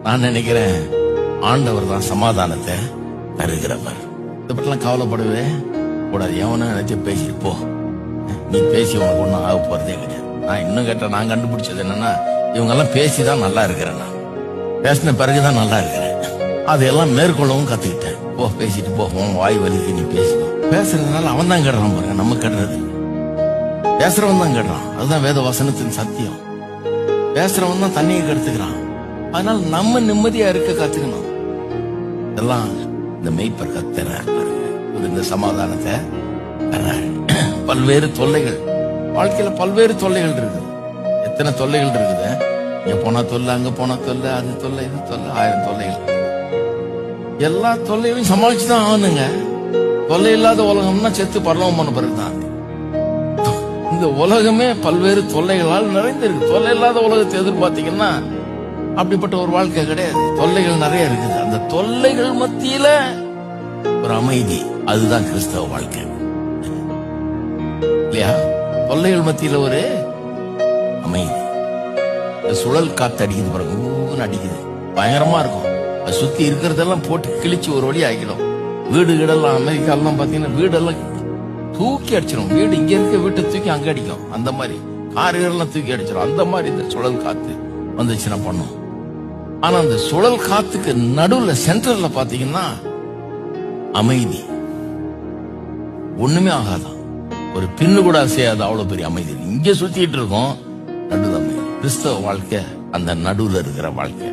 நான் நினைக்கிறேன் ஆண்டவர் தான் சமாதானத்தை தருகிறவர். இதை பற்றிலாம் கவலைப்படவே கூடாது. எவனும் நினைச்சு பேசிட்டு போ, நீ பேசி உனக்கு ஒன்றும் ஆக போறதே கிடையாது. நான் இன்னும் கேட்டேன், நான் கண்டுபிடிச்சது என்னன்னா, இவங்கெல்லாம் பேசிதான் நல்லா இருக்கிறேன். நான் பேசின பிறகுதான் நல்லா இருக்கிறேன். அதையெல்லாம் மேற்கொள்ளவும் கத்துக்கிட்டேன். போ, பேசிட்டு போ, உன் வாய் வலிக்கு நீ பேசிக்கோ. பேசுறதுனால அவன் தான் கெடுறான் பாருங்க, நம்ம கெடுறது. பேசுறவன் தான் கெடுறான். அதுதான் வேத வசனத்தின் சத்தியம். பேசுறவன் தான் தண்ணியை கெடுத்துக்கிறான். அதனால நம்ம நிம்மதியா இருக்க கத்துக்கணும். இதெல்லாம் இந்த மெய்ப்பர் கத்துறாரு பாருங்க. இந்த சமாதானத்தை பல்வேறு தொல்லைகள் வாழ்க்கையில, பல்வேறு தொல்லைகள் இருக்குது. எத்தனை தொல்லைகள் இருக்குது. இங்க போனா தொல்லை, அங்க போனா தொல்லை, அது தொல்லை, இது தொல்லை, 1000 தொல்லைகள். எல்லா தொல்லைகளையும் சமாளிச்சுதான் ஆகணுங்க. தொல்லை இல்லாத உலகம்னா செத்து பரலோகம் பண்ண பிறகுதான். இந்த உலகமே பல்வேறு தொல்லைகளால் நிறைந்திருக்கு. தொல்லை இல்லாத உலகத்தை எதிர்பார்த்தீங்கன்னா அப்படிப்பட்ட ஒரு வாழ்க்கை கிடையாது. தொல்லைகள் நிறைய இருக்குது. அந்த தொல்லைகள் மத்தியில ஒரு அமைதி, அதுதான் கிறிஸ்தவ வாழ்க்கை இல்லையா? தொல்லைகள் மத்தியில ஒரு அமைதி. சுழல் காத்து அடிக்குது பாருங்க, அடிக்குது, பயங்கரமா இருக்கும். அது சுத்தி இருக்கிறதெல்லாம் போட்டு கிழிச்சு ஒரு வழி ஆகிடும். வீடுகளெல்லாம் அமெரிக்காலாம் பாத்தீங்கன்னா வீடெல்லாம் தூக்கி அடிச்சிடும். வீடு இங்க இருக்க வீட்டை தூக்கி அங்க அடிக்கும். அந்த மாதிரி கார்கள்லாம் தூக்கி அடிச்சிடும். அந்த மாதிரி இந்த சுழல் காத்து வந்துச்சுன்னா பண்ணும். ஆனா அந்த சுழல் காத்துக்கு நடுவுல சென்டர்ல பாத்தீங்கன்னா அமைதி. ஒண்ணுமே ஆகாதான், ஒரு பின்னு கூட செய்யாது, அவ்வளவு பெரிய அமைதி. இங்க சுத்திட்டு இருக்கோம், நடுவில் அமைதி. கிறிஸ்தவ வாழ்க்கை அந்த நடுவுல இருக்கிற வாழ்க்கை.